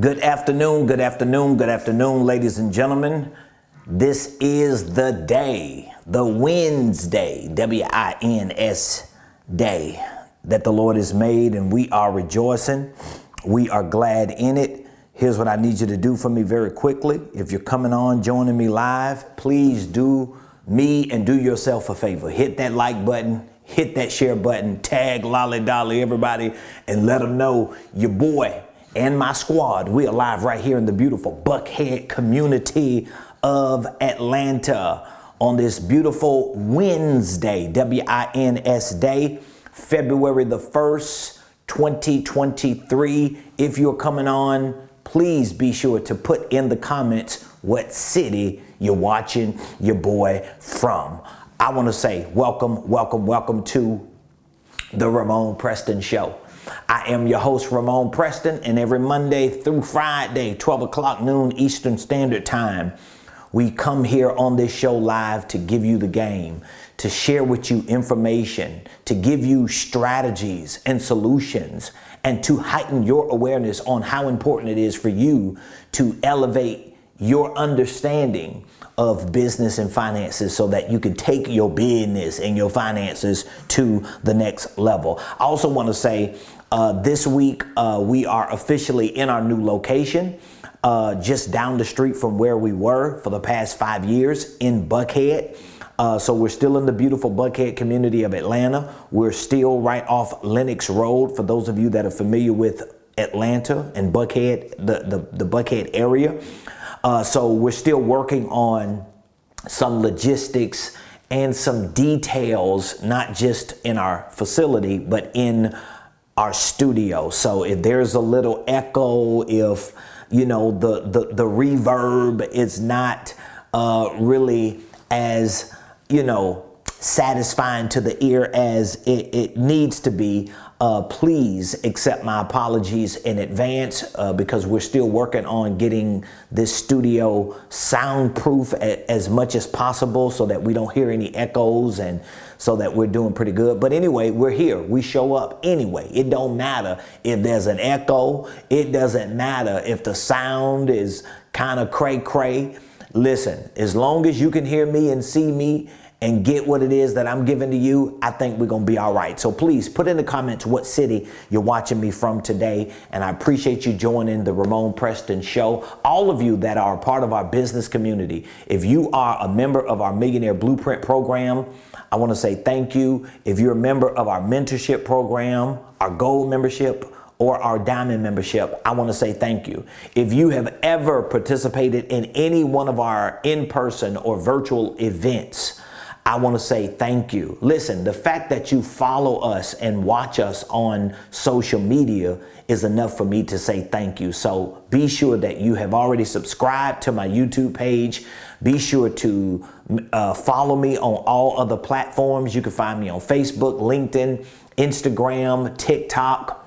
Good afternoon, good afternoon, good afternoon, ladies and gentlemen. This is the day, the Wednesday, W-I-N-S day that the Lord has made, and we are rejoicing. We are glad in it. Here's what I need you to do for me very quickly. If you're coming on, joining me live, please do me and do yourself a favor. Hit that like button, hit that share button, tag Lolly Dolly, everybody, and let them know your boy and my squad, we are live right here in the beautiful Buckhead community of Atlanta on this beautiful Wednesday, W-I-N-S day, February the 1st, 2023. If you're coming on, please be sure to put in the comments what city you're watching your boy from. I want to say welcome, welcome, welcome to the Ramon Preston Show. I am your host, Ramon Preston, and every Monday through Friday, 12 o'clock noon Eastern Standard Time, we come here on this show live to give you the game, to share with you information, to give you strategies and solutions, and to heighten your awareness on how important it is for you to elevate your understanding of business and finances so that you can take your business and your finances to the next level. I also want to say this week we are officially in our new location, just down the street from where we were for the past 5 years in Buckhead. So we're still in the beautiful Buckhead community of Atlanta. We're still right off Lenox Road for those of you that are familiar with Atlanta and Buckhead, the Buckhead area. So we're still working on some logistics and some details, not just in our facility, but in our studio. So if there's a little echo, if, you know, the reverb is not really as, you know, satisfying to the ear as it needs to be, please accept my apologies in advance because we're still working on getting this studio soundproof as much as possible so that we don't hear any echoes and so that we're doing pretty good. But anyway, we're here. We show up anyway. It don't matter if there's an echo. It doesn't matter if the sound is kind of cray-cray. Listen, as long as you can hear me and see me and get what it is that I'm giving to you, I think we're going to be all right. So please put in the comments what city you're watching me from today. And I appreciate you joining the Ramon Preston Show. All of you that are a part of our business community, if you are a member of our Millionaire Blueprint program, I want to say thank you. If you're a member of our mentorship program, our gold membership, or our diamond membership, I want to say thank you. If you have ever participated in any one of our in-person or virtual events, I want to say thank you. Listen, the fact that you follow us and watch us on social media is enough for me to say thank you. So be sure that you have already subscribed to my YouTube page. Be sure to follow me on all other platforms. You can find me on Facebook, LinkedIn, Instagram, TikTok,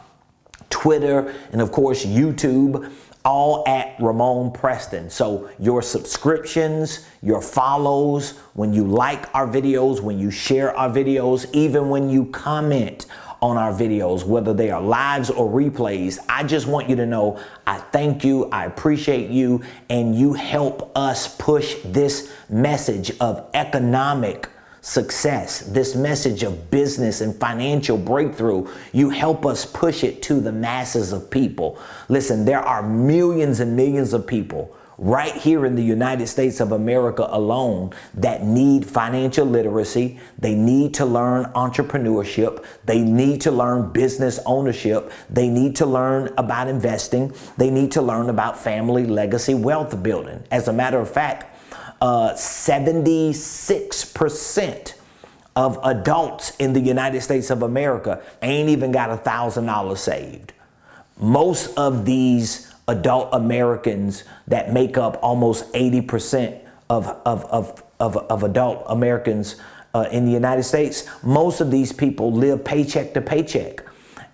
Twitter, and of course, YouTube. All at Ramon Preston. So your subscriptions, your follows, when you like our videos, when you share our videos, even when you comment on our videos, whether they are lives or replays, I just want you to know I thank you, I appreciate you, and you help us push this message of economic success, this message of business and financial breakthrough. You help us push it to the masses of people. Listen, there are millions and millions of people right here in the United States of America alone that need financial literacy. They need to learn entrepreneurship. They need to learn business ownership. They need to learn about investing. They need to learn about family legacy wealth building. As a matter of fact, 76% of adults in the United States of America ain't even got $1,000 saved. Most of these adult Americans that make up almost 80% of adult Americans in the United States, most of these people live paycheck to paycheck.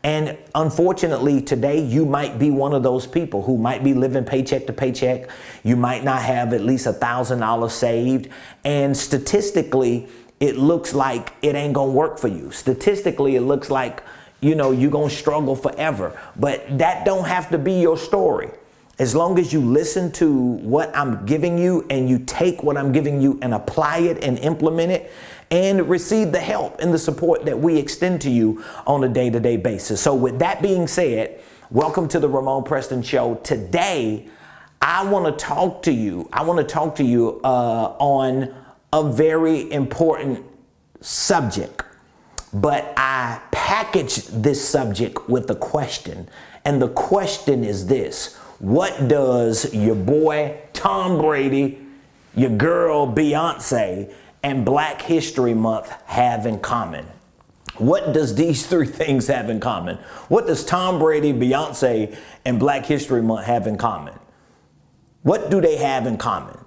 And unfortunately, today, you might be one of those people who might be living paycheck to paycheck. You might not have at least $1,000 saved. And statistically, it looks like it ain't gonna work for you. Statistically, it looks like, you know, you're gonna struggle forever. But that don't have to be your story. as long as you listen to what I'm giving you and you take what I'm giving you and apply it and implement it and receive the help and the support that we extend to you on a day-to-day basis. So with that being said, welcome to the Ramon Preston Show. Today, I want to talk to you. On a very important subject, but I packaged this subject with a question. And the question is this: what does your boy Tom Brady, your girl Beyonce, and Black History Month have in common? What does these three things have in common? What does Tom Brady, Beyonce, and Black History Month have in common? What do they have in common?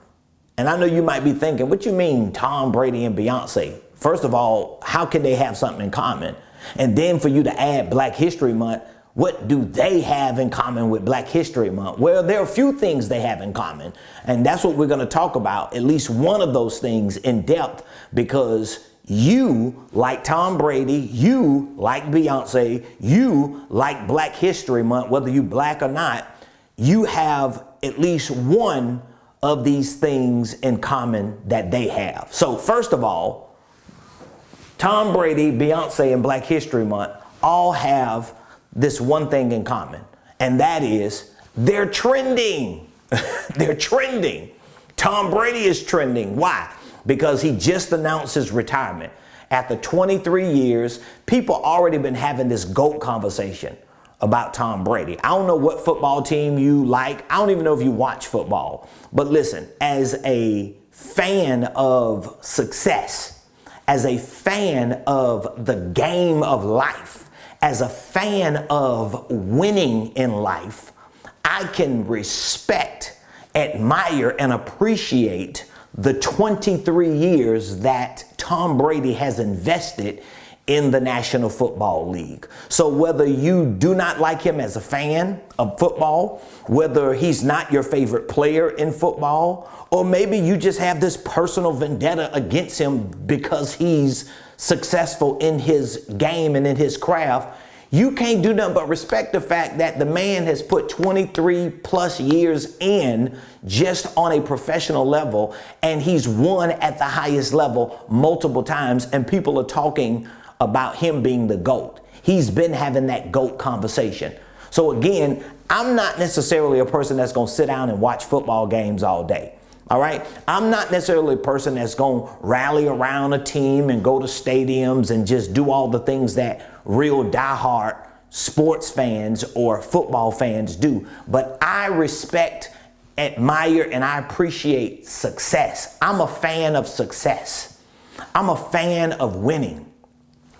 And I know you might be thinking, what you mean Tom Brady and Beyonce? First of all, how can they have something in common? And then for you to add Black History Month, what do they have in common with Black History Month? Well, there are a few things they have in common. And that's what we're going to talk about, at least one of those things in depth, because you like Tom Brady, you like Beyonce, you like Black History Month, whether you black or not, you have at least one of these things in common that they have. So first of all, Tom Brady, Beyonce, and Black History Month all have this one thing in common, and that is they're trending. They're trending. Tom Brady is trending. Why? Because he just announced his retirement. After 23 years, people already been having this GOAT conversation about Tom Brady. I don't know what football team you like. I don't even know if you watch football. But listen, as a fan of success, as a fan of the game of life, as a fan of winning in life, I can respect, admire, and appreciate the 23 years that Tom Brady has invested in the National Football League. So whether you do not like him as a fan of football, whether he's not your favorite player in football, or maybe you just have this personal vendetta against him because he's successful in his game and in his craft, you can't do nothing but respect the fact that the man has put 23 plus years in just on a professional level, and he's won at the highest level multiple times, and people are talking about him being the GOAT. He's been having that GOAT conversation. So again, I'm not necessarily a person that's going to sit down and watch football games all day. All right. I'm not necessarily a person that's going to rally around a team and go to stadiums and just do all the things that real diehard sports fans or football fans do. But I respect, admire, and I appreciate success. I'm a fan of success. I'm a fan of winning.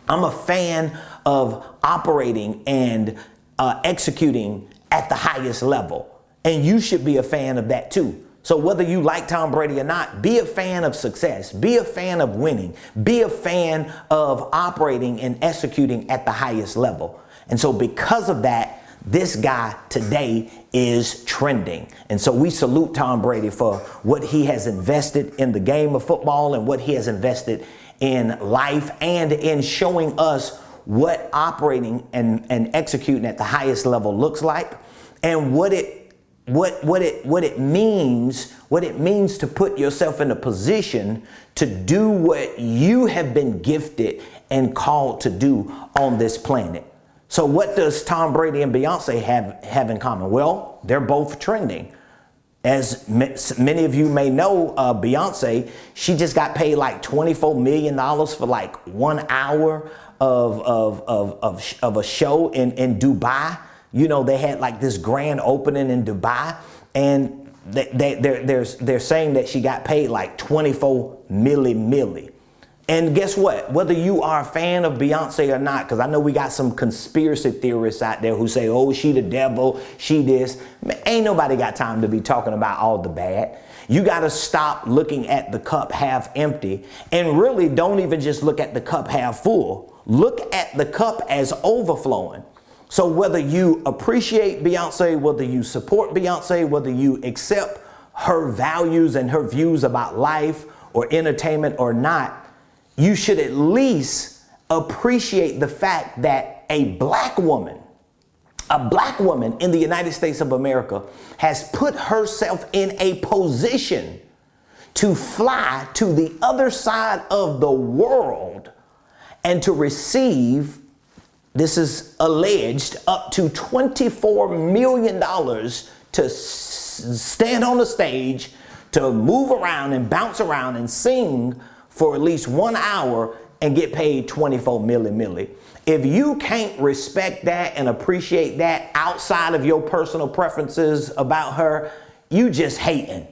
I'm a fan of operating and executing at the highest level. And you should be a fan of that too. So whether you like Tom Brady or not, be a fan of success, be a fan of winning, be a fan of operating and executing at the highest level. And so because of that, this guy today is trending. And so we salute Tom Brady for what he has invested in the game of football and what he has invested in life and in showing us what operating and executing at the highest level looks like, and what it means to put yourself in a position to do what you have been gifted and called to do on this planet. So what does Tom Brady and Beyonce have in common? Well, they're both trending. As many of you may know, Beyonce, she just got paid like $24 million for like 1 hour of a show in Dubai. You know, they had like this grand opening in Dubai, and they're saying that she got paid like 24 milli. And guess what? Whether you are a fan of Beyonce or not, because I know we got some conspiracy theorists out there who say, oh, she the devil, she this. Man, ain't nobody got time to be talking about all the bad. You got to stop looking at the cup half empty, and really don't even just look at the cup half full. Look at the cup as overflowing. So whether you appreciate Beyonce, whether you support Beyonce, whether you accept her values and her views about life or entertainment or not, you should at least appreciate the fact that a black woman A black woman in the United States of America has put herself in a position to fly to the other side of the world and to receive, this is alleged, up to $24 million to stand on the stage, to move around and bounce around and sing for at least 1 hour and get paid 24 milli. If you can't respect that and appreciate that outside of your personal preferences about her, you just hating.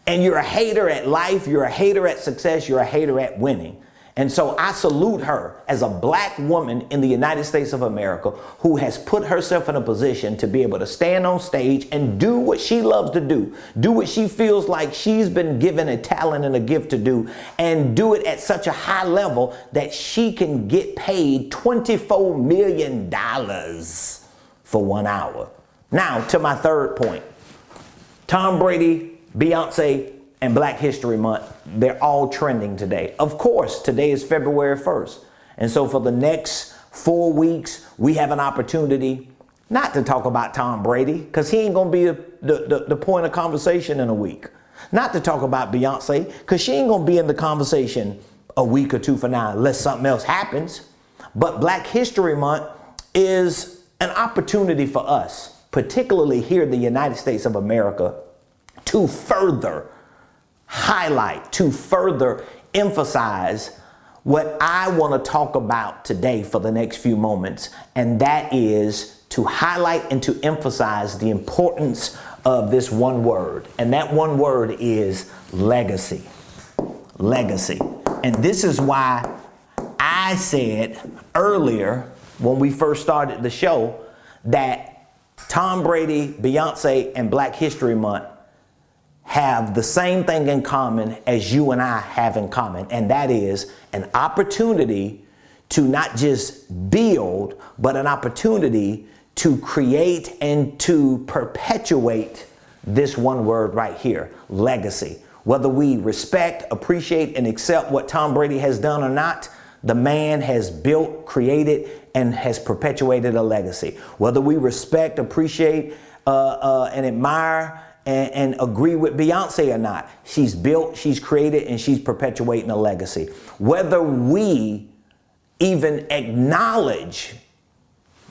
And you're a hater at life, you're a hater at success, you're a hater at winning. And so I salute her as a black woman in the United States of America who has put herself in a position to be able to stand on stage and do what she loves to do what she feels like she's been given a talent and a gift to do, and do it at such a high level that she can get paid $24 million for 1 hour. Now to my third point. Tom Brady, Beyonce, and Black History Month, they're all trending today. Of course, today is February 1st. And so for the next 4 weeks, we have an opportunity not to talk about Tom Brady, because he ain't gonna be the point of conversation in a week. Not to talk about Beyonce, because she ain't gonna be in the conversation a week or two from now unless something else happens. But Black History Month is an opportunity for us, particularly here in the United States of America, to further highlight, to further emphasize what I want to talk about today for the next few moments, and that is to highlight and to emphasize the importance of this one word, and that one word is legacy. Legacy. And this is why I said earlier when we first started the show that Tom Brady, Beyonce, and Black History Month have the same thing in common as you and I have in common, and that is an opportunity to not just build, but an opportunity to create and to perpetuate this one word right here, legacy. Whether we respect, appreciate, and accept what Tom Brady has done or not, the man has built, created, and has perpetuated a legacy. Whether we respect, appreciate, and admire and agree with Beyonce or not, she's built, she's created, and she's perpetuating a legacy. Whether we even acknowledge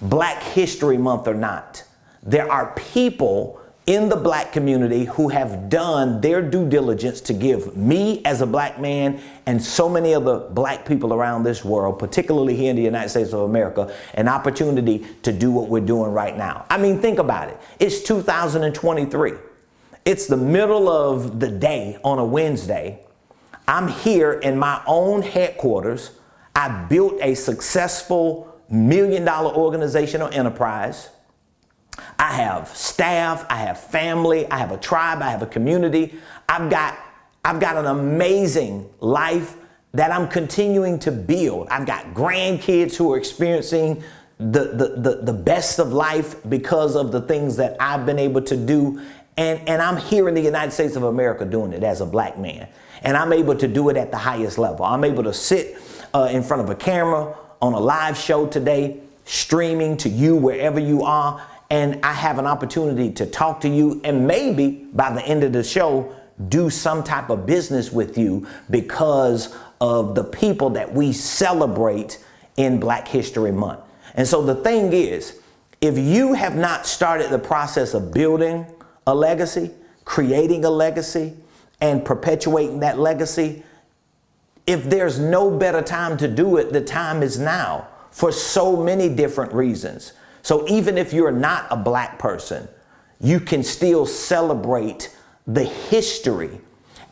Black History Month or not, there are people in the black community who have done their due diligence to give me as a black man and so many other black people around this world, particularly here in the United States of America, an opportunity to do what we're doing right now. I mean, think about it. It's 2023. It's the middle of the day on a Wednesday. I'm here in my own headquarters. I built a successful $1 million organizational enterprise. I have staff, I have family, I have a tribe, I have a community. I've got an amazing life that I'm continuing to build. I've got grandkids who are experiencing the best of life because of the things that I've been able to do. And I'm here in the United States of America doing it as a black man. And I'm able to do it at the highest level. I'm able to sit in front of a camera on a live show today, streaming to you wherever you are. And I have an opportunity to talk to you and maybe by the end of the show, do some type of business with you because of the people that we celebrate in Black History Month. And so the thing is, if you have not started the process of building a legacy, creating a legacy, and perpetuating that legacy, if there's no better time to do it, the time is now for so many different reasons. So even if you're not a black person, you can still celebrate the history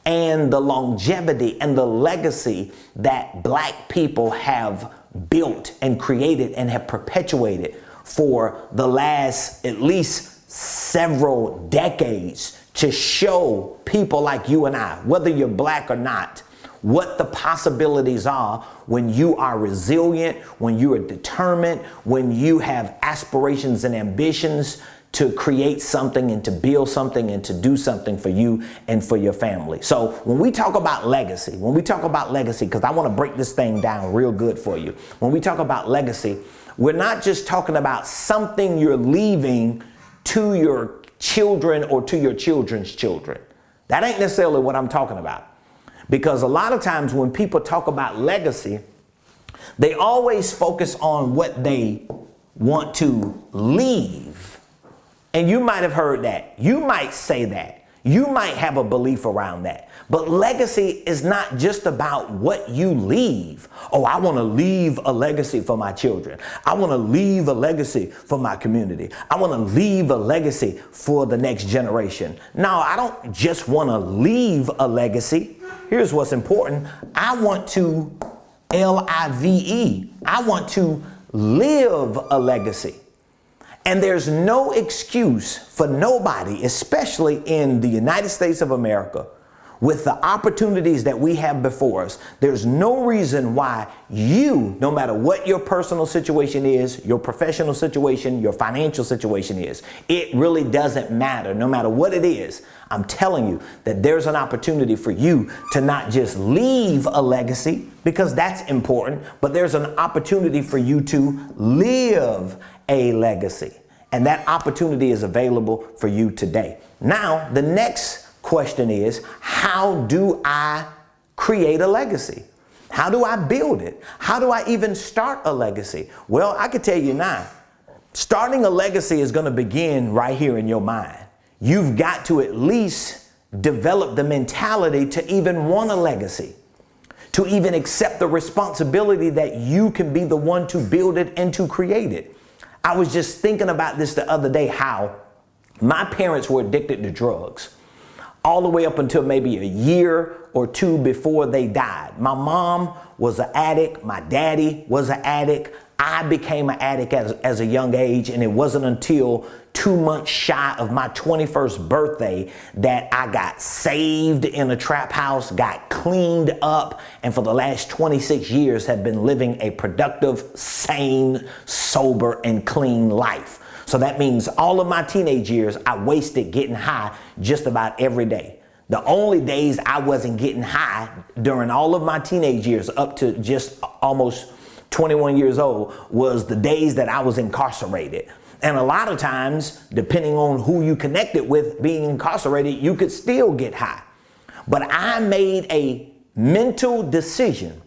and the longevity and the legacy that black people have built and created and have perpetuated for the last at least several decades, to show people like you and I, whether you're black or not, what the possibilities are when you are resilient, when you are determined, when you have aspirations and ambitions to create something and to build something and to do something for you and for your family. So when we talk about legacy, because I want to break this thing down real good for you. When we talk about legacy, we're not just talking about something you're leaving to your children or to your children's children. That ain't necessarily what I'm talking about. Because a lot of times when people talk about legacy, they always focus on what they want to leave. And you might have heard that. You might say that. You might have a belief around that. But legacy is not just about what you leave. Oh, I want to leave a legacy for my children. I want to leave a legacy for my community. I want to leave a legacy for the next generation. No, I don't just want to leave a legacy. Here's what's important. I want to L-I-V-E. I want to live a legacy. And there's no excuse for nobody, especially in the United States of America, with the opportunities that we have before us. There's no reason why you, no matter what your personal situation is, your professional situation, your financial situation is, it really doesn't matter. No matter what it is, I'm telling you that there's an opportunity for you to not just leave a legacy, because that's important, but there's an opportunity for you to live a legacy. And that opportunity is available for you today. Now, the next question is, how do I create a legacy? How do I build it? How do I even start a legacy? Well, I can tell you now, starting a legacy is going to begin right here in your mind. You've got to at least develop the mentality to even want a legacy, to even accept the responsibility that you can be the one to build it and to create it. I was just thinking about this the other day, how my parents were addicted to drugs all the way up until maybe a year or two before they died. My mom was an addict. My daddy was an addict. I became an addict as a young age, and it wasn't until 2 months shy of my 21st birthday that I got saved in a trap house, got cleaned up, and for the last 26 years have been living a productive, sane, sober, and clean life. So that means all of my teenage years I wasted getting high just about every day. The only days I wasn't getting high during all of my teenage years up to just almost 21 years old was the days that I was incarcerated. And a lot of times, depending on who you connected with being incarcerated, you could still get high. But I made a mental decision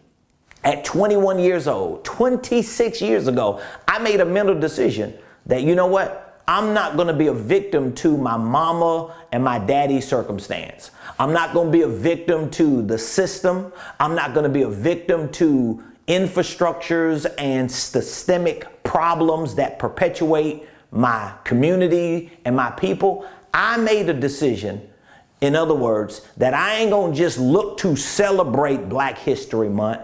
at 21 years old, 26 years ago, I made a mental decision that, you know what? I'm not going to be a victim to my mama and my daddy's circumstance. I'm not going to be a victim to the system. I'm not going to be a victim to infrastructures and systemic problems that perpetuate my community and my people. I made a decision, in other words, that I ain't going to just look to celebrate Black History Month.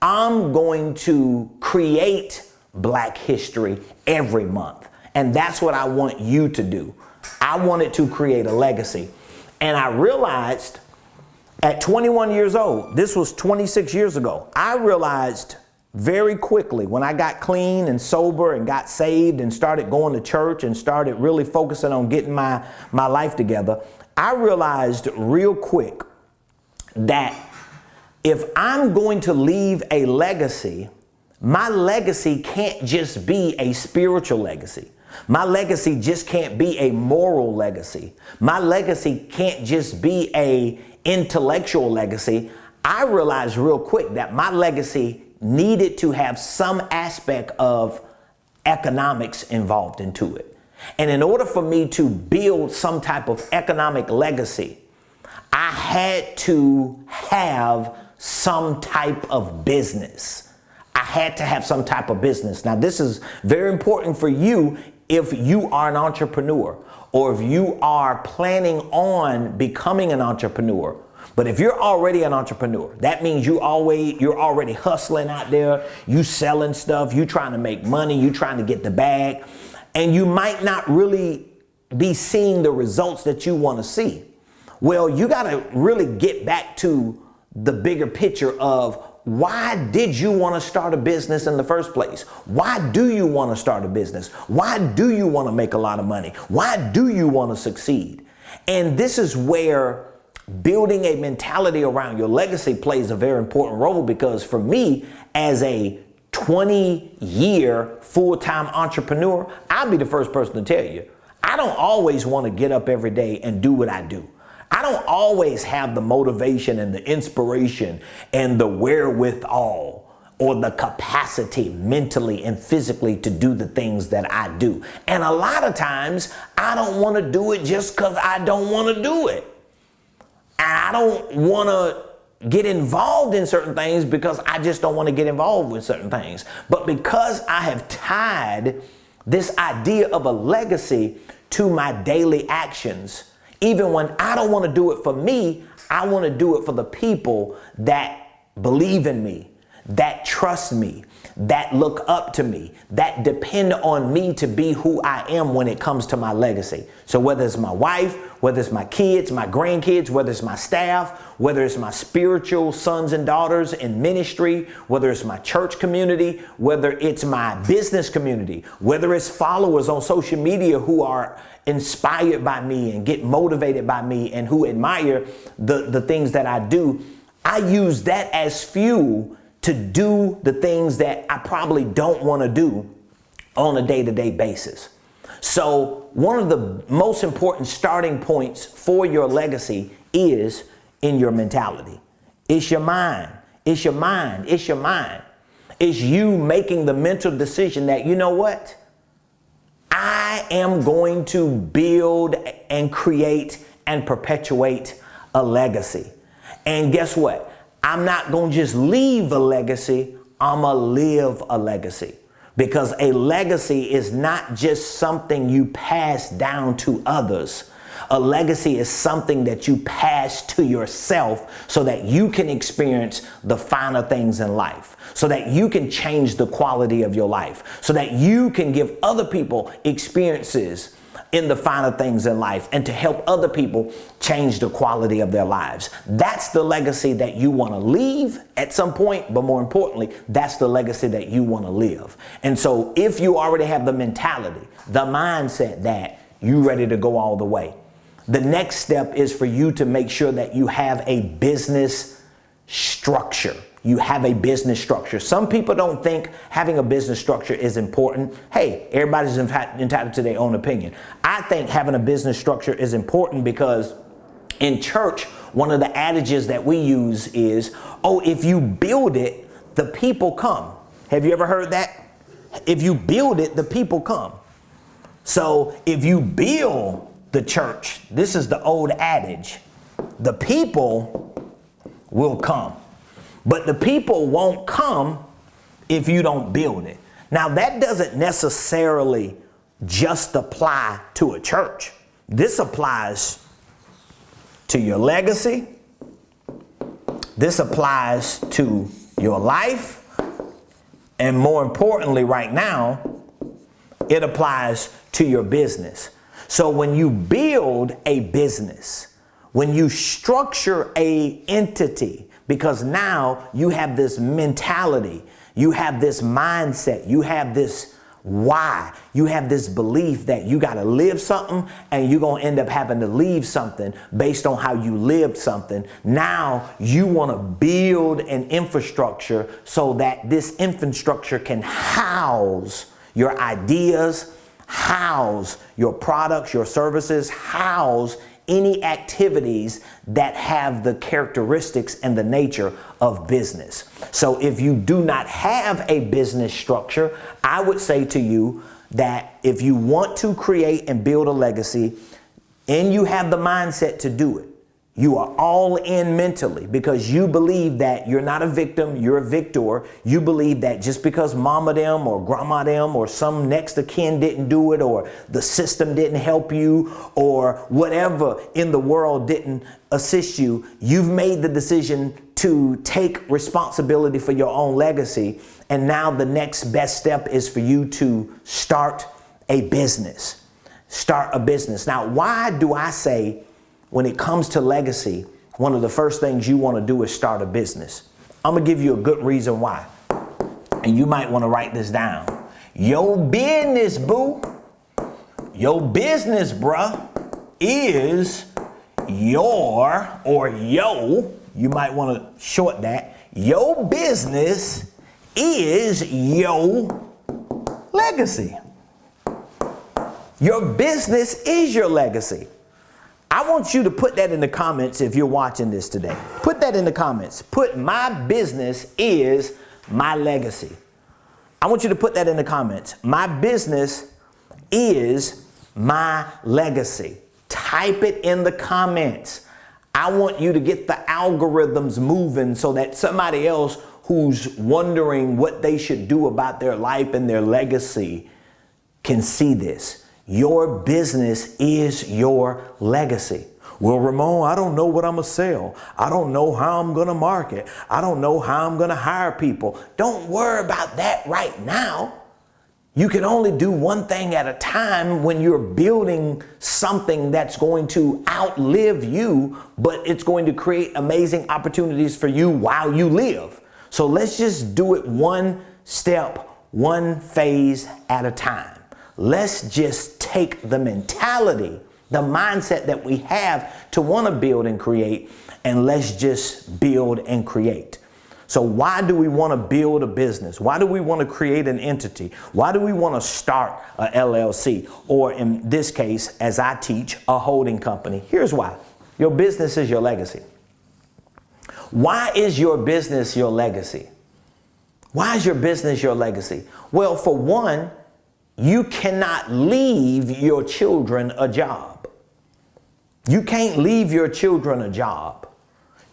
I'm going to create Black history every month. And that's what I want you to do. I wanted to create a legacy. And I realized at 21 years old, this was 26 years ago, I realized very quickly when I got clean and sober and got saved and started going to church and started really focusing on getting my life together, I realized real quick that if I'm going to leave a legacy, my legacy can't just be a spiritual legacy. My legacy just can't be a moral legacy. My legacy can't just be a intellectual legacy. I realized real quick that my legacy needed to have some aspect of economics involved into it. And in order for me to build some type of economic legacy, I had to have some type of business. I had to have some type of business. Now, this is very important for you if you are an entrepreneur or if you are planning on becoming an entrepreneur. But if you're already an entrepreneur, that means you're already hustling out there, you selling stuff, you trying to make money, you trying to get the bag, and you might not really be seeing the results that you want to see. Well, you got to really get back to the bigger picture of why did you want to start a business in the first place? Why do you want to start a business? Why do you want to make a lot of money? Why do you want to succeed? And this is where building a mentality around your legacy plays a very important role, because for me, as a 20-year full-time entrepreneur, I'll be the first person to tell you, I don't always want to get up every day and do what I do. I don't always have the motivation and the inspiration and the wherewithal or the capacity mentally and physically to do the things that I do. And a lot of times I don't want to do it just because I don't want to do it. And I don't want to get involved in certain things because I just don't want to get involved with certain things. But because I have tied this idea of a legacy to my daily actions, even when I don't want to do it for me, I want to do it for the people that believe in me, that trust me, that look up to me, that depend on me to be who I am when it comes to my legacy. So whether it's my wife, whether it's my kids, my grandkids, whether it's my staff, whether it's my spiritual sons and daughters in ministry, whether it's my church community, whether it's my business community, whether it's followers on social media who are inspired by me and get motivated by me and who admire the things that I do, I use that as fuel to do the things that I probably don't want to do on a day-to-day basis. So one of the most important starting points for your legacy is in your mentality. It's your mind. It's your mind. It's your mind. It's you making the mental decision that, you know what? I am going to build and create and perpetuate a legacy. And guess what? I'm not going to just leave a legacy. I'm going to live a legacy. Because a legacy is not just something you pass down to others. A legacy is something that you pass to yourself so that you can experience the finer things in life, so that you can change the quality of your life, so that you can give other people experiences in the finer things in life and to help other people change the quality of their lives. That's the legacy that you want to leave at some point, but more importantly, that's the legacy that you want to live. And so if you already have the mentality, the mindset that you're ready to go all the way, the next step is for you to make sure that you have a business structure. You have a business structure. Some people don't think having a business structure is important. Hey, everybody's entitled to their own opinion. I think having a business structure is important because in church, one of the adages that we use is, oh, if you build it, the people come. Have you ever heard that? If you build it, the people come. So if you build the church, this is the old adage, the people will come. But the people won't come if you don't build it. Now, that doesn't necessarily just apply to a church. This applies to your legacy. This applies to your life. And more importantly, right now, it applies to your business. So when you build a business, when you structure a entity, because now you have this mentality, you have this mindset, you have this why, you have this belief that you got to live something and you're going to end up having to leave something based on how you lived something. Now you want to build an infrastructure so that this infrastructure can house your ideas, house your products, your services, house any activities that have the characteristics and the nature of business. So if you do not have a business structure, I would say to you that if you want to create and build a legacy and you have the mindset to do it, you are all in mentally because you believe that you're not a victim, you're a victor. You believe that just because mama them or grandma them or some next of kin didn't do it or the system didn't help you or whatever in the world didn't assist you, you've made the decision to take responsibility for your own legacy. And now the next best step is for you to start a business. Start a business. Now, why do I say when it comes to legacy, one of the first things you want to do is start a business? I'm going to give you a good reason why. And you might want to write this down. Your business, boo. Your business, bruh, is your, or yo, you might want to short that. Your business is your legacy. Your business is your legacy. I want you to put that in the comments if you're watching this today. Put that in the comments. Put my business is my legacy. I want you to put that in the comments. My business is my legacy. Type it in the comments. I want you to get the algorithms moving so that somebody else who's wondering what they should do about their life and their legacy can see this. Your business is your legacy. Well, Ramon, I don't know what I'm going to sell. I don't know how I'm going to market. I don't know how I'm going to hire people. Don't worry about that right now. You can only do one thing at a time when you're building something that's going to outlive you, but it's going to create amazing opportunities for you while you live. So let's just do it one step, one phase at a time. Let's just take the mentality, the mindset that we have to want to build and create, and let's just build and create. So why do we want to build a business? Why do we want to create an entity? Why do we want to start a LLC? Or in this case, as I teach, a holding company? Here's why. Your business is your legacy. Why is your business your legacy? Why is your business your legacy? Well, for one, you cannot leave your children a job. You can't leave your children a job.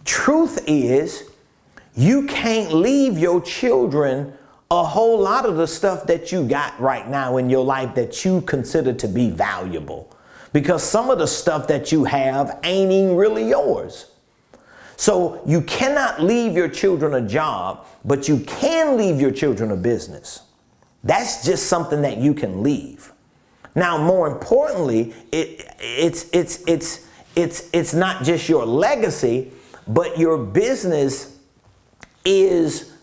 Truth is, you can't leave your children a whole lot of the stuff that you got right now in your life that you consider to be valuable. Because some of the stuff that you have ain't even really yours. So you cannot leave your children a job, but you can leave your children a business. That's just something that you can leave. Now, more importantly, it's not just your legacy, but your business is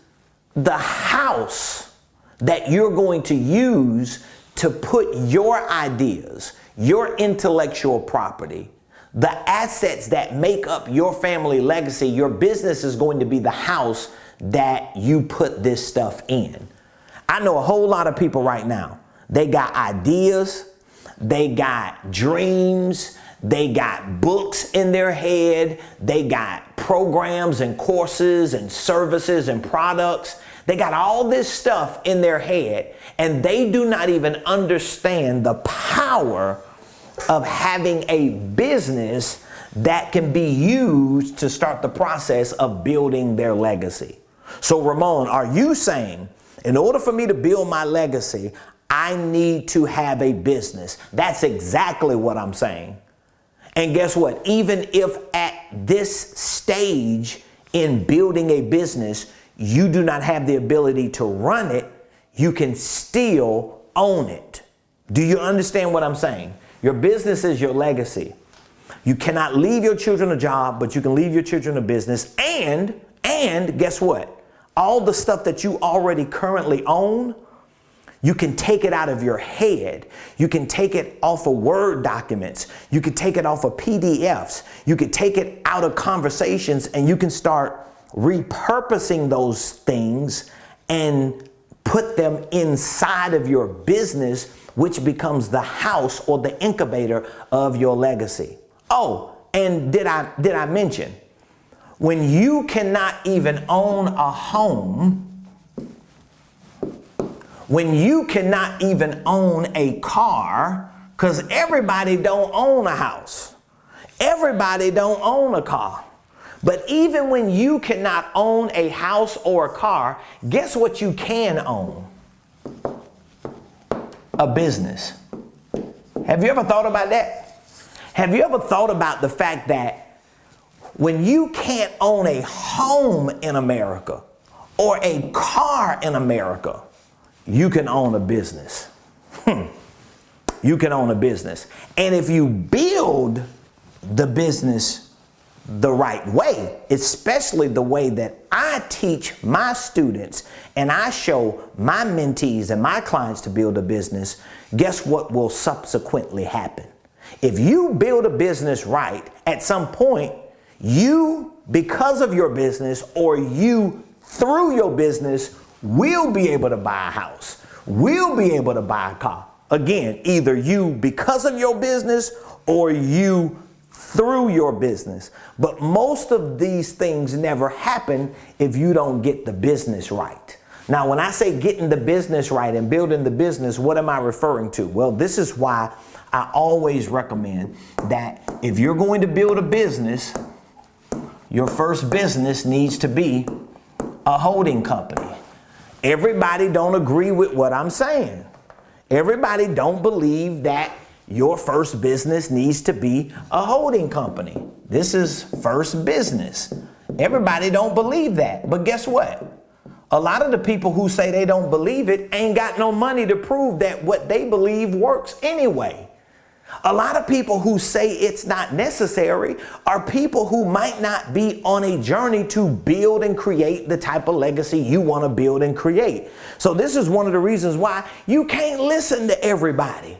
the house that you're going to use to put your ideas, your intellectual property, the assets that make up your family legacy. Your business is going to be the house that you put this stuff in. I know a whole lot of people right now. They got ideas, they got dreams, they got books in their head, they got programs and courses and services and products. They got all this stuff in their head, and they do not even understand the power of having a business that can be used to start the process of building their legacy. So Ramon, are you saying, in order for me to build my legacy, I need to have a business? That's exactly what I'm saying. And guess what? Even if at this stage in building a business, you do not have the ability to run it, you can still own it. Do you understand what I'm saying? Your business is your legacy. You cannot leave your children a job, but you can leave your children a business. And guess what? All the stuff that you already currently own, you can take it out of your head. You can take it off of Word documents. You can take it off of PDFs. You can take it out of conversations, and you can start repurposing those things and put them inside of your business, which becomes the house or the incubator of your legacy. Oh, and did I mention, when you cannot even own a home, when you cannot even own a car, because everybody don't own a house, everybody don't own a car. But even when you cannot own a house or a car, guess what you can own? A business. Have you ever thought about that? Have you ever thought about the fact that when you can't own a home in America or a car in America, you can own a business? You can own a business. And if you build the business the right way, especially the way that I teach my students and I show my mentees and my clients to build a business, guess what will subsequently happen? If you build a business right, at some point, you, because of your business, or you through your business, will be able to buy a house, will be able to buy a car. Again, either you because of your business or you through your business. But most of these things never happen if you don't get the business right. Now, when I say getting the business right and building the business, what am I referring to? Well, this is why I always recommend that if you're going to build a business, your first business needs to be a holding company. Everybody don't agree with what I'm saying. Everybody don't believe that your first business needs to be a holding company. This is first business. Everybody don't believe that. But guess what? A lot of the people who say they don't believe it ain't got no money to prove that what they believe works anyway. A lot of people who say it's not necessary are people who might not be on a journey to build and create the type of legacy you want to build and create. So this is one of the reasons why you can't listen to everybody.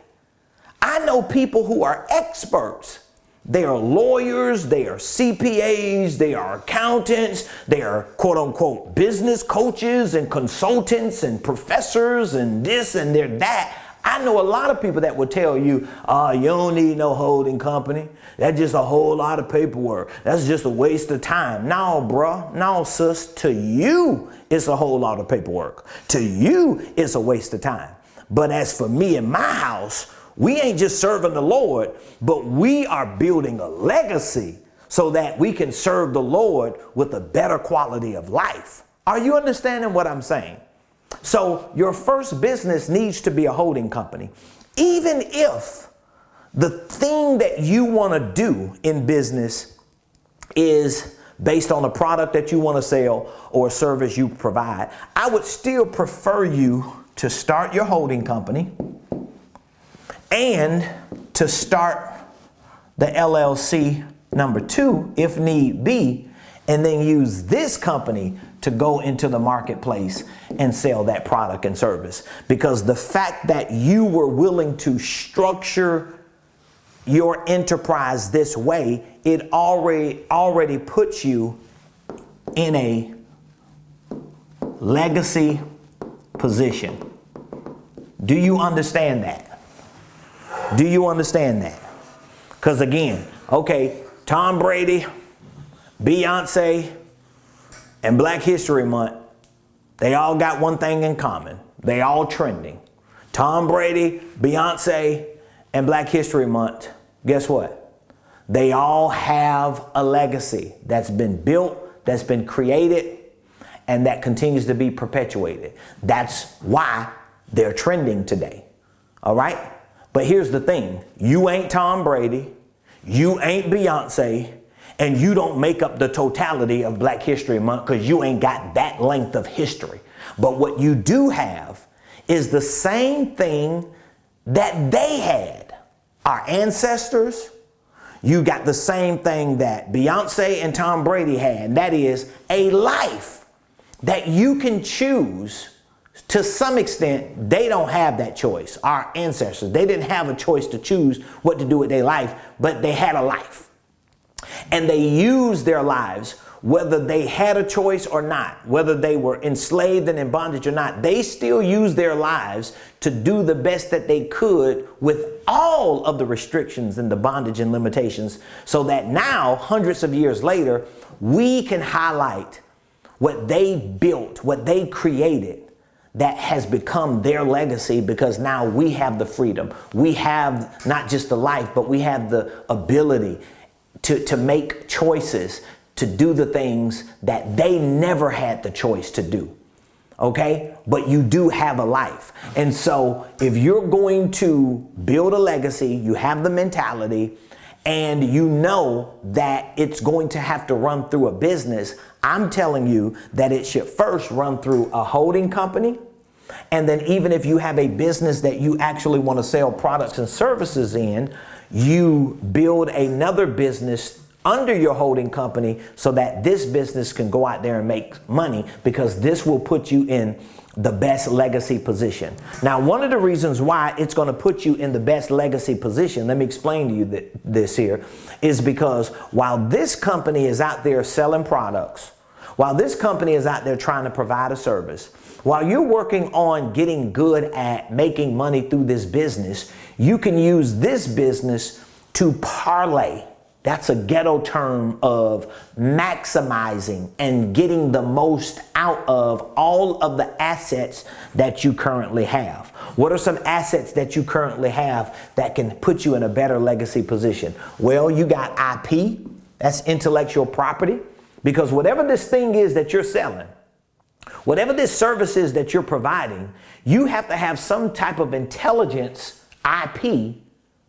I know people who are experts. They are lawyers, they are CPAs, they are accountants, they are quote unquote business coaches and consultants and professors and this and they're that. I know a lot of people that would tell you, you don't need no holding company. That's just a whole lot of paperwork. That's just a waste of time. No, bruh. No, sis. To you, it's a whole lot of paperwork. To you, it's a waste of time. But as for me and my house, we ain't just serving the Lord, but we are building a legacy so that we can serve the Lord with a better quality of life. Are you understanding what I'm saying? So your first business needs to be a holding company. Even if the thing that you want to do in business is based on a product that you want to sell or a service you provide, I would still prefer you to start your holding company and to start the LLC number 2, if need be, and then use this company to go into the marketplace and sell that product and service. Because the fact that you were willing to structure your enterprise this way, it already puts you in a legacy position. Do you understand that? Do you understand that? Because again, okay, Tom Brady, Beyonce, and Black History Month, they all got one thing in common. They all trending. Tom Brady, Beyonce, and Black History Month, guess what? They all have a legacy that's been built, that's been created, and that continues to be perpetuated. That's why they're trending today. All right? But here's the thing. You ain't Tom Brady. You ain't Beyonce. And you don't make up the totality of Black History Month because you ain't got that length of history. But what you do have is the same thing that they had. Our ancestors, you got the same thing that Beyonce and Tom Brady had. And that is a life that you can choose. To some extent, they don't have that choice. Our ancestors, they didn't have a choice to choose what to do with their life, but they had a life. And they used their lives, whether they had a choice or not, whether they were enslaved and in bondage or not, they still used their lives to do the best that they could with all of the restrictions and the bondage and limitations, so that now, hundreds of years later, we can highlight what they built, what they created, that has become their legacy, because now we have the freedom. We have not just the life, but we have the ability to make choices, to do the things that they never had the choice to do. Okay? But you do have a life. And so if you're going to build a legacy, you have the mentality, and you know that it's going to have to run through a business, I'm telling you that it should first run through a holding company. And then even if you have a business that you actually want to sell products and services in, you build another business under your holding company so that this business can go out there and make money, because this will put you in the best legacy position. Now, one of the reasons why it's going to put you in the best legacy position, let me explain to you this here, is because while this company is out there selling products, while this company is out there trying to provide a service, while you're working on getting good at making money through this business, you can use this business to parlay. That's a ghetto term of maximizing and getting the most out of all of the assets that you currently have. What are some assets that you currently have that can put you in a better legacy position? Well, you got IP, that's intellectual property, because whatever this thing is that you're selling, whatever this service is that you're providing, you have to have some type of intelligence, IP,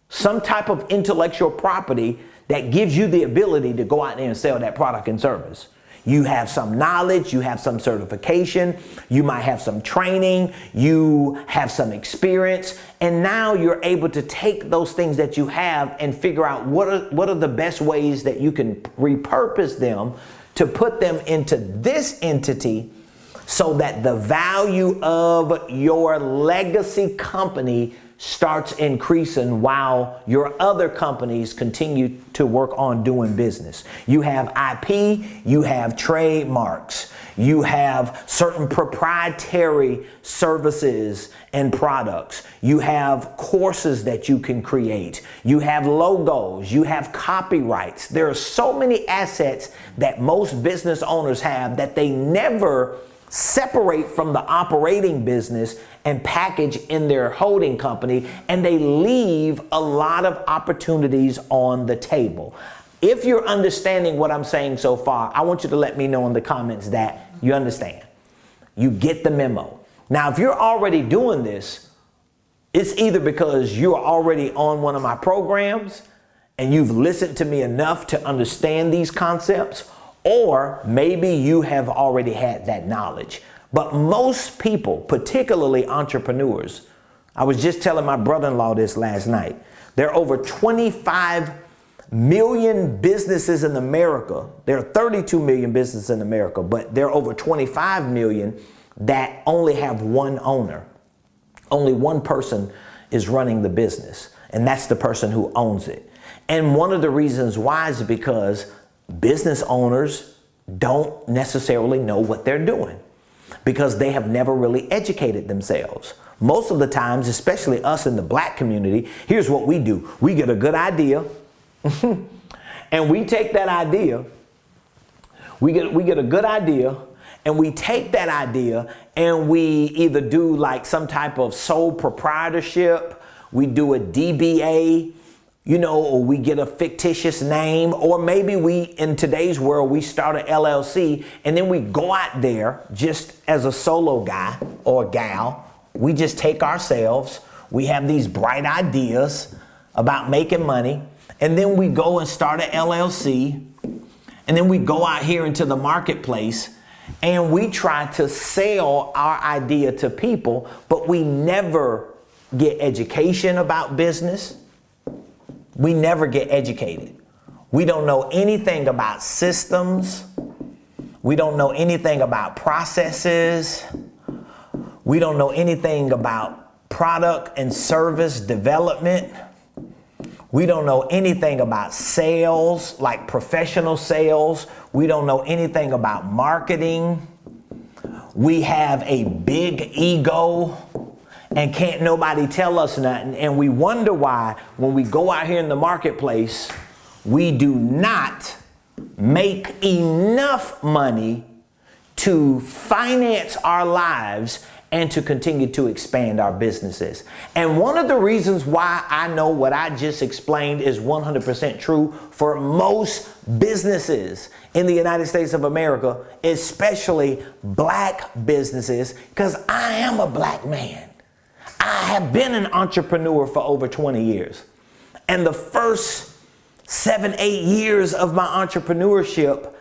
some type of intellectual property that gives you the ability to go out there and sell that product and service. You have some knowledge, you have some certification, you might have some training, you have some experience, and now you're able to take those things that you have and figure out what are the best ways that you can repurpose them to put them into this entity, so that the value of your legacy company starts increasing while your other companies continue to work on doing business. You have IP, you have trademarks, you have certain proprietary services and products, you have courses that you can create, you have logos, you have copyrights. There are so many assets that most business owners have that they never separate from the operating business and package in their holding company, and they leave a lot of opportunities on the table. If you're understanding what I'm saying so far, I want you to let me know in the comments that you understand. You get the memo. Now, if you're already doing this, it's either because you're already on one of my programs and you've listened to me enough to understand these concepts, or maybe you have already had that knowledge. But most people, particularly entrepreneurs, I was just telling my brother-in-law this last night, there are over 25 million businesses in America. There are 32 million businesses in America, but there are over 25 million that only have one owner. Only one person is running the business, and that's the person who owns it. And one of the reasons why is because business owners don't necessarily know what they're doing, because they have never really educated themselves. Most of the times, especially us in the black community, here's what we do. We get a good idea and we take that idea, we get a good idea, and we take that idea and we either do like some type of sole proprietorship, we do a DBA, or we get a fictitious name, or maybe we, in today's world, we start an LLC, and then we go out there just as a solo guy or gal. We just take ourselves, we have these bright ideas about making money, and then we go and start an LLC, and then we go out here into the marketplace and we try to sell our idea to people, but we never get education about business. We never get educated. We don't know anything about systems. We don't know anything about processes. We don't know anything about product and service development. We don't know anything about sales, like professional sales. We don't know anything about marketing. We have a big ego and can't nobody tell us nothing. And we wonder why when we go out here in the marketplace, we do not make enough money to finance our lives and to continue to expand our businesses. And one of the reasons why I know what I just explained is 100% true for most businesses in the United States of America, especially black businesses, because I am a black man. I have been an entrepreneur for over 20 years. And the first 7-8 years of my entrepreneurship,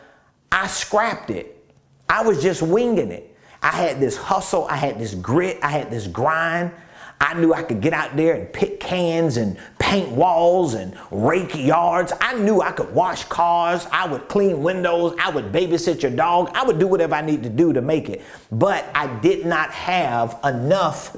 I scrapped it. I was just winging it. I had this hustle, I had this grit, I had this grind. I knew I could get out there and pick cans and paint walls and rake yards. I knew I could wash cars. I would clean windows. I would babysit your dog. I would do whatever I need to do to make it. But I did not have enough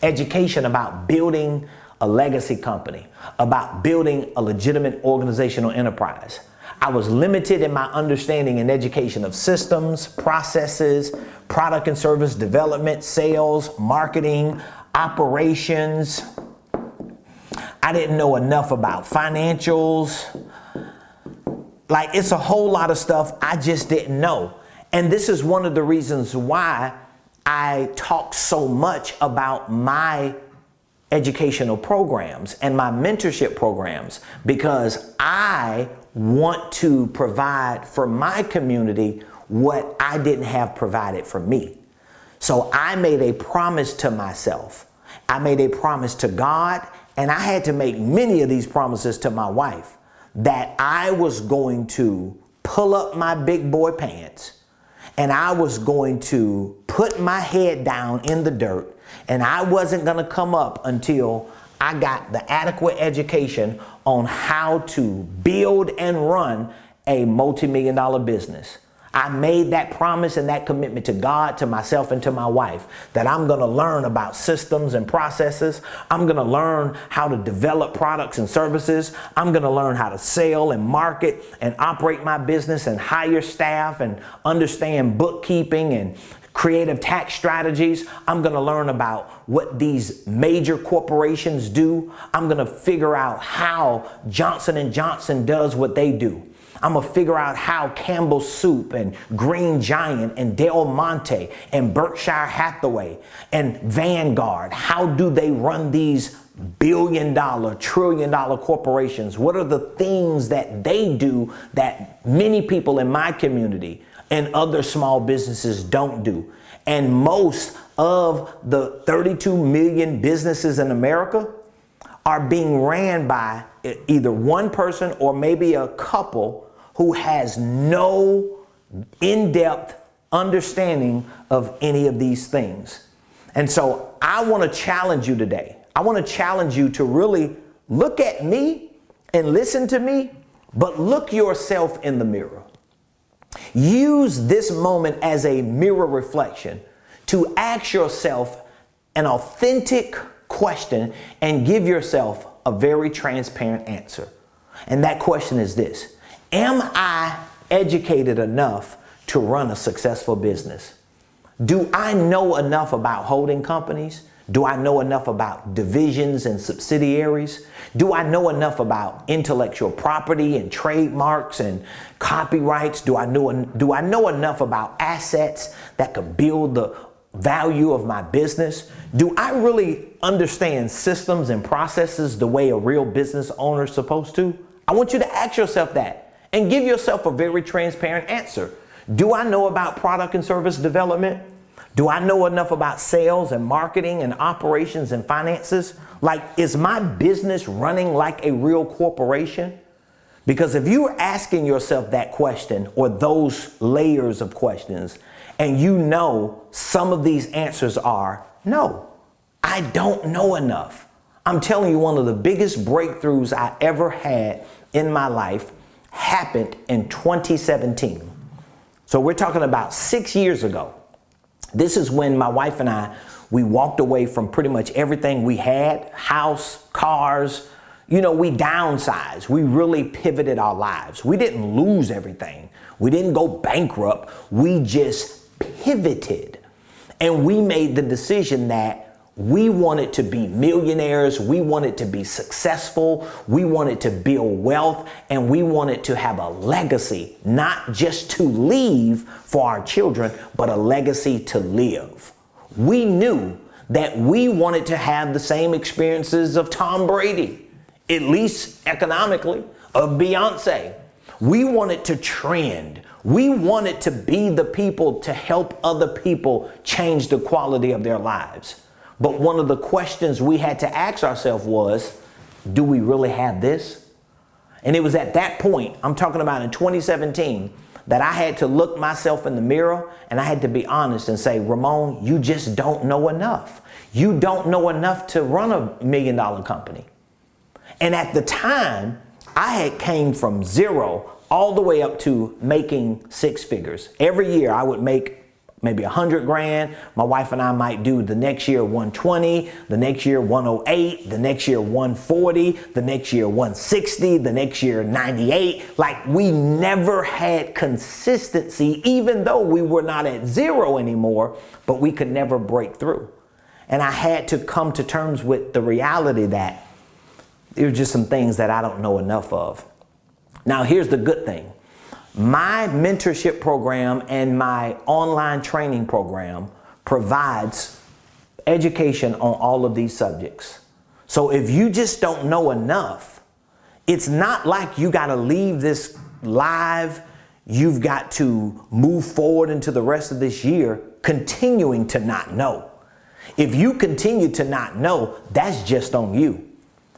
education about building a legacy company, about building a legitimate organizational enterprise. I was limited in my understanding and education of systems, processes, product and service development, sales, marketing, operations. I didn't know enough about financials. Like, it's a whole lot of stuff I just didn't know. And this is one of the reasons why I talk so much about my educational programs and my mentorship programs, because I want to provide for my community what I didn't have provided for me. So I made a promise to myself. I made a promise to God, and I had to make many of these promises to my wife, that I was going to pull up my big boy pants and I was going to put my head down in the dirt, and I wasn't going to come up until I got the adequate education on how to build and run a multi-million-dollar business. I made that promise and that commitment to God, to myself, and to my wife, that I'm going to learn about systems and processes. I'm going to learn how to develop products and services. I'm going to learn how to sell and market and operate my business and hire staff and understand bookkeeping and creative tax strategies. I'm going to learn about what these major corporations do. I'm going to figure out how Johnson & Johnson does what they do. I'm going to figure out how Campbell's Soup and Green Giant and Del Monte and Berkshire Hathaway and Vanguard, how do they run these billion-dollar, trillion-dollar corporations? What are the things that they do that many people in my community and other small businesses don't do? And most of the 32 million businesses in America are being ran by either one person or maybe a couple who has no in-depth understanding of any of these things. And so I want to challenge you today. I want to challenge you to really look at me and listen to me, but look yourself in the mirror. Use this moment as a mirror reflection to ask yourself an authentic question and give yourself a very transparent answer. And that question is this: am I educated enough to run a successful business? Do I know enough about holding companies? Do I know enough about divisions and subsidiaries? Do I know enough about intellectual property and trademarks and copyrights? Do I know enough about assets that could build the value of my business? Do I really understand systems and processes the way a real business owner is supposed to? I want you to ask yourself that and give yourself a very transparent answer. Do I know about product and service development? Do I know enough about sales and marketing and operations and finances? Like, is my business running like a real corporation? Because if you're asking yourself that question or those layers of questions, and you know some of these answers are, no, I don't know enough. I'm telling you, one of the biggest breakthroughs I ever had in my life happened in 2017. So we're talking about 6 years ago. This is when my wife and I, we walked away from pretty much everything we had, house, cars. You know, we downsized. We really pivoted our lives. We didn't lose everything. We didn't go bankrupt. We just pivoted. And we made the decision that we wanted to be millionaires. We wanted to be successful. We wanted to build wealth, and we wanted to have a legacy, not just to leave for our children, but a legacy to live. We knew that we wanted to have the same experiences of Tom Brady, at least economically, of Beyonce. We wanted to trend. We wanted to be the people to help other people change the quality of their lives. But one of the questions we had to ask ourselves was, do we really have this? And it was at that point, I'm talking about in 2017, that I had to look myself in the mirror and I had to be honest and say, Ramon, you just don't know enough. You don't know enough to run $1 million company. And at the time, I had came from zero all the way up to making six figures. Every year I would make maybe 100 grand. My wife and I might do the next year 120, the next year 108, the next year 140, the next year 160, the next year 98. Like, we never had consistency, even though we were not at zero anymore, but we could never break through. And I had to come to terms with the reality that there were just some things that I don't know enough of. Now, here's the good thing. My mentorship program and my online training program provides education on all of these subjects. So if you just don't know enough, it's not like you got to leave this live. You've got to move forward into the rest of this year continuing to not know. If you continue to not know, that's just on you.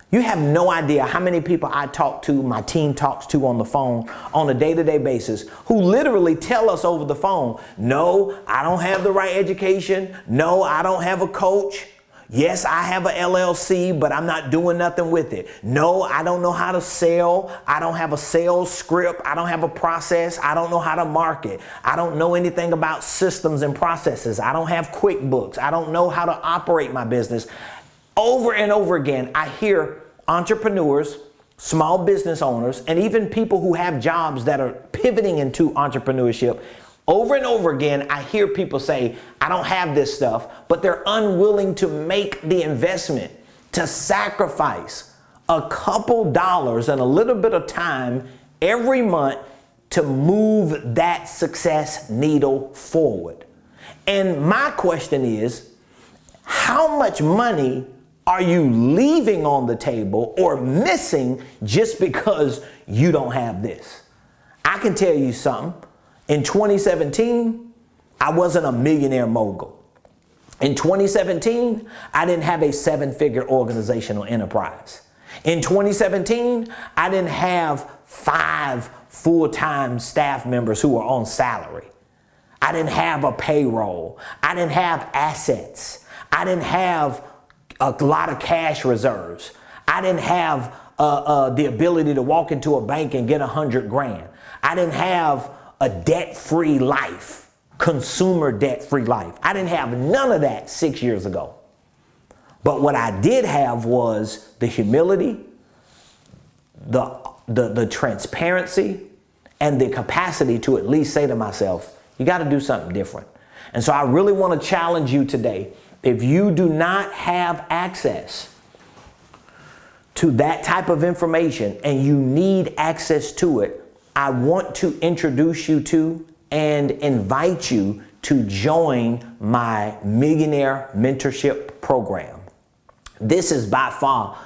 You have no idea how many people I talk to, my team talks to on the phone on a day-to-day basis, who literally tell us over the phone, no, I don't have the right education. No, I don't have a coach. Yes, I have a LLC, but I'm not doing nothing with it. No, I don't know how to sell. I don't have a sales script. I don't have a process. I don't know how to market. I don't know anything about systems and processes. I don't have QuickBooks. I don't know how to operate my business. Over and over again, I hear entrepreneurs, small business owners, and even people who have jobs that are pivoting into entrepreneurship. Over and over again, I hear people say, I don't have this stuff, but they're unwilling to make the investment, to sacrifice a couple dollars and a little bit of time every month to move that success needle forward. And my question is, how much money are you leaving on the table or missing just because you don't have this? I can tell you something. In 2017, I wasn't a millionaire mogul. In 2017, I didn't have a seven-figure organizational enterprise. In 2017, I didn't have 5 full-time staff members who were on salary. I didn't have a payroll. I didn't have assets. I didn't have a lot of cash reserves. I didn't have the ability to walk into a bank and get 100 grand. I didn't have a debt-free life, consumer debt-free life. I didn't have none of that 6 years ago. But what I did have was the humility, the transparency, and the capacity to at least say to myself, you got to do something different. And so I really want to challenge you today. If you do not have access to that type of information and you need access to it, I want to introduce you to and invite you to join my Millionaire Mentorship Program. This is by far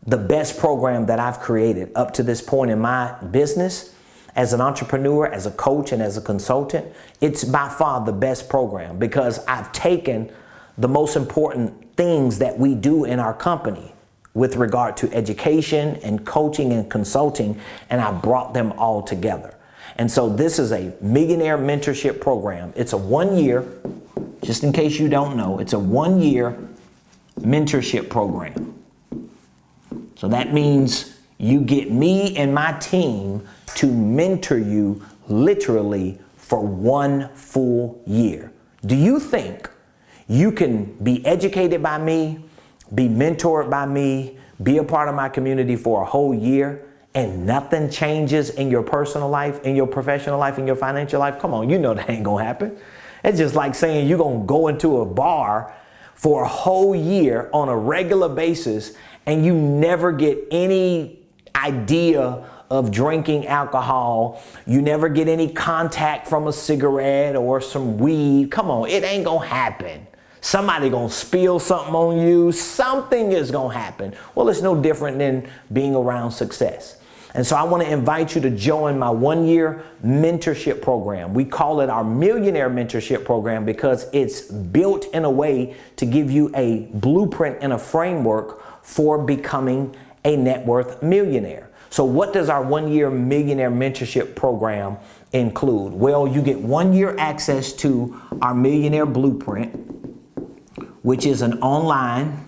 the best program that I've created up to this point in my business. As an entrepreneur, as a coach, and as a consultant, it's by far the best program because I've taken the most important things that we do in our company with regard to education and coaching and consulting, and I brought them all together. And so this is a Millionaire Mentorship Program. It's a 1 year, just in case you don't know, it's a 1 year mentorship program. So that means you get me and my team to mentor you literally for 1 full year. Do you think you can be educated by me, be mentored by me, be a part of my community for a whole year, and nothing changes in your personal life, in your professional life, in your financial life? Come on, you know that ain't gonna happen. It's just like saying you're gonna go into a bar for a whole year on a regular basis and you never get any idea of drinking alcohol. You never get any contact from a cigarette or some weed. Come on, it ain't gonna happen. Somebody gonna spill something on you. Something is gonna happen. Well, it's no different than being around success. And so I want to invite you to join my 1 year mentorship program. We call it our Millionaire Mentorship Program because it's built in a way to give you a blueprint and a framework for becoming a net worth millionaire. So what does our 1 year Millionaire Mentorship Program include? Well, you get 1 year access to our Millionaire Blueprint, which is an online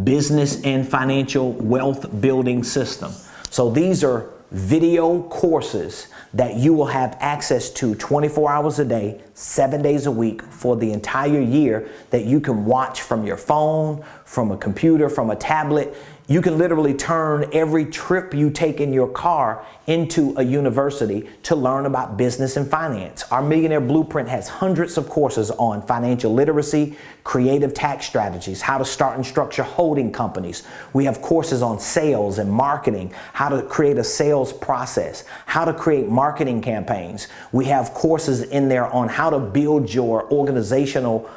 business and financial wealth building system. So these are video courses that you will have access to 24 hours a day, 7 days a week for the entire year, that you can watch from your phone, from a computer, from a tablet. You can literally turn every trip you take in your car into a university to learn about business and finance. Our Millionaire Blueprint has hundreds of courses on financial literacy, creative tax strategies, how to start and structure holding companies. We have courses on sales and marketing, how to create a sales process, how to create marketing campaigns. We have courses in there on how to build your organizational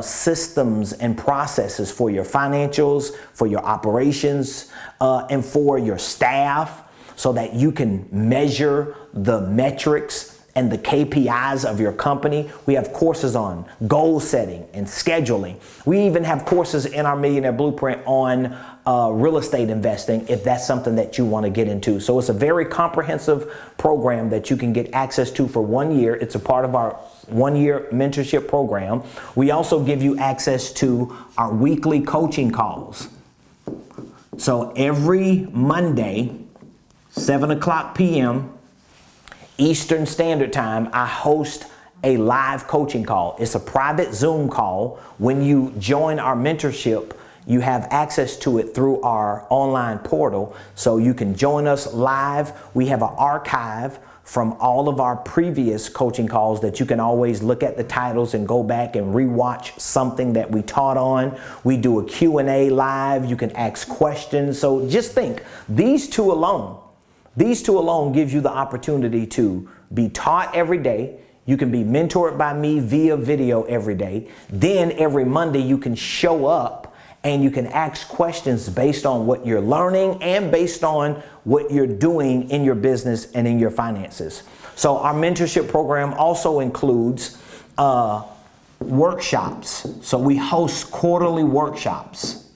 systems and processes for your financials, for your operations, and for your staff, so that you can measure the metrics and the KPIs of your company. We have courses on goal setting and scheduling. We even have courses in our Millionaire Blueprint on real estate investing, if that's something that you want to get into. So it's a very comprehensive program that you can get access to for 1 year. It's a part of our 1-year mentorship program. We also give you access to our weekly coaching calls. So every Monday, 7 o'clock p.m. Eastern Standard Time, I host a live coaching call. It's a private Zoom call. When you join our mentorship, you have access to it through our online portal, so you can join us live. We have an archive from all of our previous coaching calls that you can always look at the titles and go back and rewatch something that we taught on. We do a Q&A live. You can ask questions. So just think, these two alone gives you the opportunity to be taught every day. You can be mentored by me via video every day. Then every Monday you can show up and you can ask questions based on what you're learning and based on what you're doing in your business and in your finances. So our mentorship program also includes workshops. So we host quarterly workshops.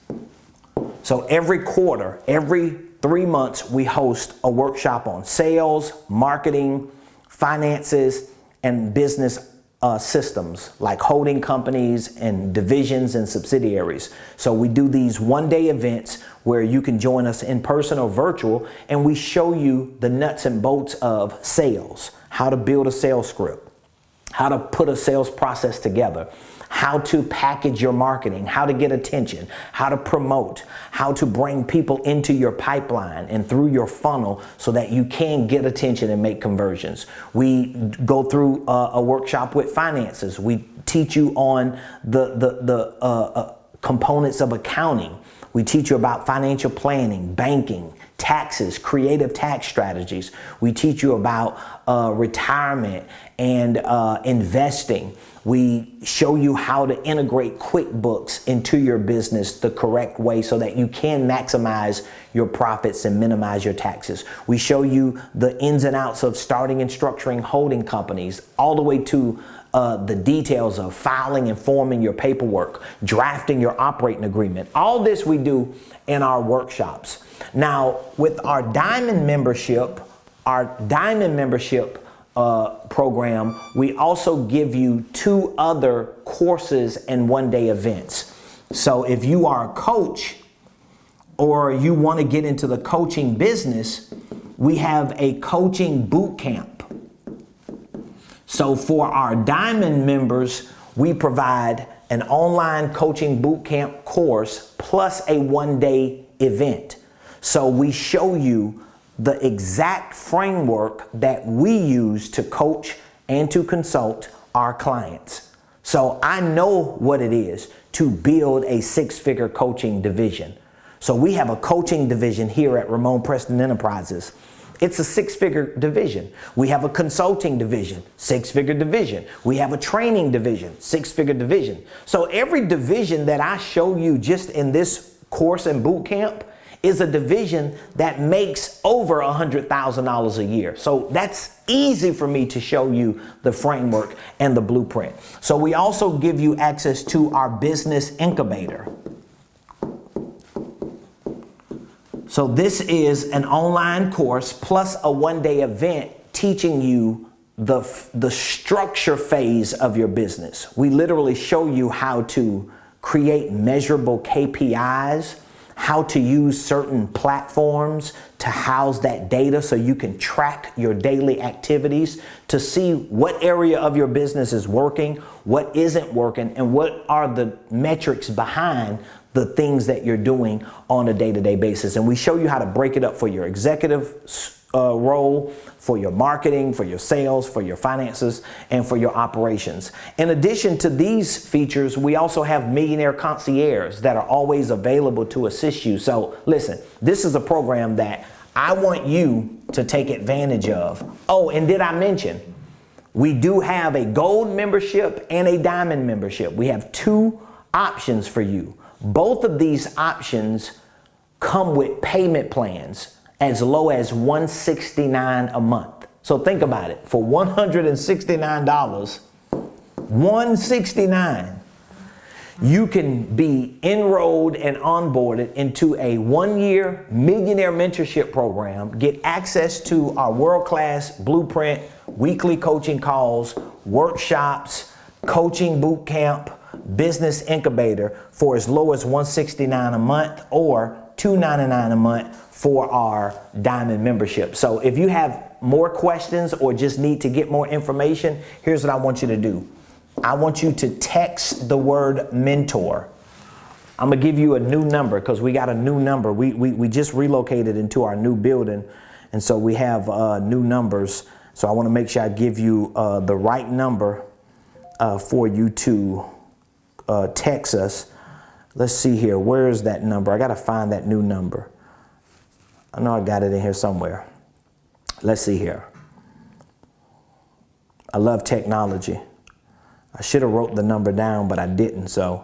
So every quarter, every 3 months, we host a workshop on sales, marketing, finances, and business systems like holding companies and divisions and subsidiaries. So we do these one-day events where you can join us in person or virtual, and we show you the nuts and bolts of sales, how to build a sales script, how to put a sales process together, how to package your marketing, how to get attention, how to promote, how to bring people into your pipeline and through your funnel so that you can get attention and make conversions. We go through a workshop with finances. We teach you on the components of accounting. We teach you about financial planning, banking, taxes, creative tax strategies. We teach you about retirement and investing. We show you how to integrate QuickBooks into your business the correct way so that you can maximize your profits and minimize your taxes. We show you the ins and outs of starting and structuring holding companies, all the way to the details of filing and forming your paperwork, drafting your operating agreement. All this we do in our workshops. Now, with our Diamond membership, program, we also give you 2 other courses and one-day events. So if you are a coach or you want to get into the coaching business, we have a coaching boot camp. So for our Diamond members, we provide an online coaching boot camp course plus a one-day event. So we show you the exact framework that we use to coach and to consult our clients. So I know what it is to build a 6-figure coaching division. So we have a coaching division here at Ramon Preston Enterprises. It's a 6-figure division. We have a consulting division, 6-figure division. We have a training division, 6-figure division. So every division that I show you just in this course and boot camp is a division that makes over $100,000 a year. So that's easy for me to show you the framework and the blueprint. So we also give you access to our business incubator. So this is an online course plus a one-day event teaching you the structure phase of your business. We literally show you how to create measurable KPIs, how to use certain platforms to house that data so you can track your daily activities to see what area of your business is working, what isn't working, and what are the metrics behind the things that you're doing on a day-to-day basis. And we show you how to break it up for your executive role, for your marketing, for your sales, for your finances, and for your operations. In addition to these features, we also have Millionaire Concierge that are always available to assist you. So listen, this is a program that I want you to take advantage of. Oh, and did I mention, we do have a gold membership and a diamond membership. We have two options for you. Both of these options come with payment plans as low as $169 a month. So think about it. For $169, $169, you can be enrolled and onboarded into a 1-year millionaire mentorship program, get access to our world-class blueprint, weekly coaching calls, workshops, coaching boot camp, business incubator for as low as $169 a month or $299 a month for our diamond membership. So if you have more questions or just need to get more information, here's what I want you to do. I want you to text the word mentor. I'm gonna give you a new number because we got a new number. We just relocated into our new building, and so we have new numbers. So I want to make sure I give you the right number for you to text us. Let's see here. Where is that number? I got to find that new number. I know I got it in here somewhere. Let's see here. I love technology. I should have wrote the number down, but I didn't. So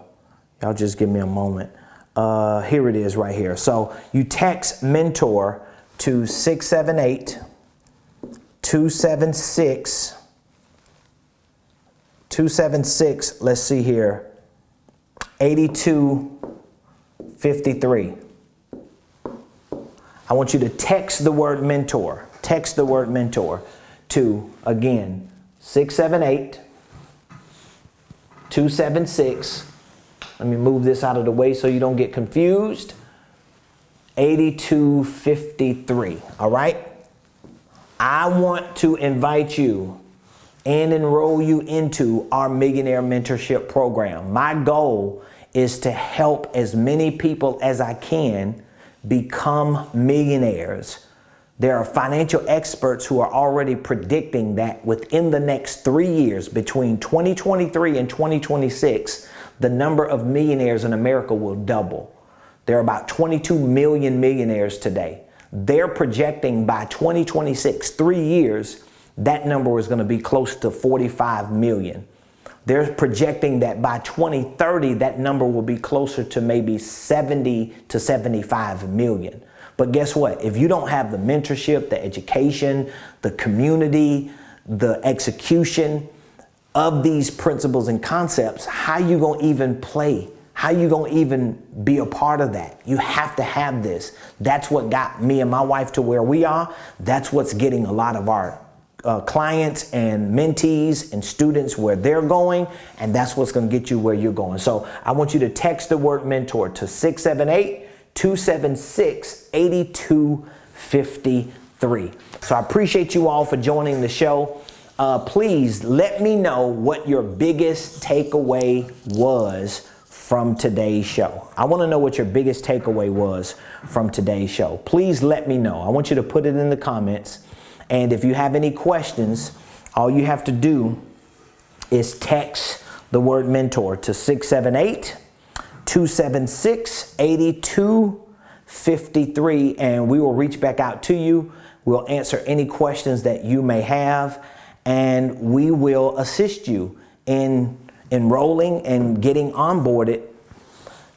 y'all just give me a moment. Here it is right here. So you text mentor to 678-276. Let's see here. 8253. I want you to text the word mentor. Text the word mentor to, again, 678-276. Let me move this out of the way so you don't get confused. 8253. All right? I want to invite you and enroll you into our Millionaire Mentorship Program. My goal is to help as many people as I can become millionaires. There are financial experts who are already predicting that within the next 3 years, between 2023 and 2026, the number of millionaires in America will double. There are about 22 million millionaires today. They're projecting by 2026, 3 years, that number is going to be close to 45 million. They're projecting that by 2030, that number will be closer to maybe 70 to 75 million. But guess what? If you don't have the mentorship, the education, the community, the execution of these principles and concepts, how you going to even play? How you going to even be a part of that? You have to have this. That's what got me and my wife to where we are. That's what's getting a lot of our clients and mentees and students where they're going, and that's what's going to get you where you're going. So I want you to text the word mentor to 678-276-8253. So I appreciate you all for joining the show. Please let me know what your biggest takeaway was from today's show. I want to know what your biggest takeaway was from today's show. Please let me know. I want you to put it in the comments. And if you have any questions, all you have to do is text the word mentor to 678-276-8253, and we will reach back out to you. We'll answer any questions that you may have, and we will assist you in enrolling and getting onboarded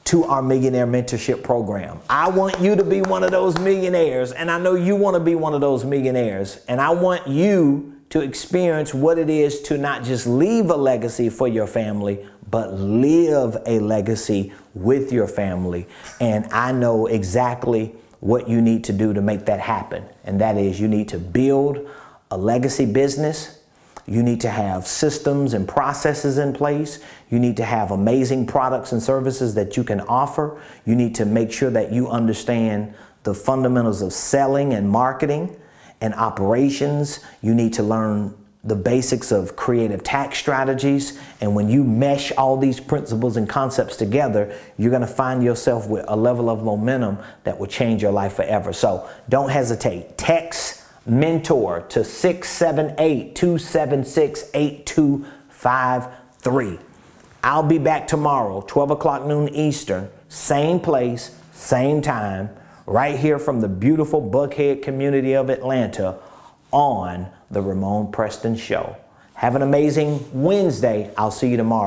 to our Millionaire Mentorship Program. I want you to be one of those millionaires, and I know you want to be one of those millionaires, and I want you to experience what it is to not just leave a legacy for your family, but live a legacy with your family. And I know exactly what you need to do to make that happen, and that is you need to build a legacy business, You need to have systems and processes in place. You need to have amazing products and services that you can offer. You need to make sure that you understand the fundamentals of selling and marketing and operations. You need to learn the basics of creative tax strategies. And when you mesh all these principles and concepts together, you're going to find yourself with a level of momentum that will change your life forever. So don't hesitate. Text mentor to 678-276-8253. I'll be back tomorrow, 12 o'clock noon Eastern, same place, same time, right here from the beautiful Buckhead community of Atlanta on The Ramon Preston Show. Have an amazing Wednesday. I'll see you tomorrow.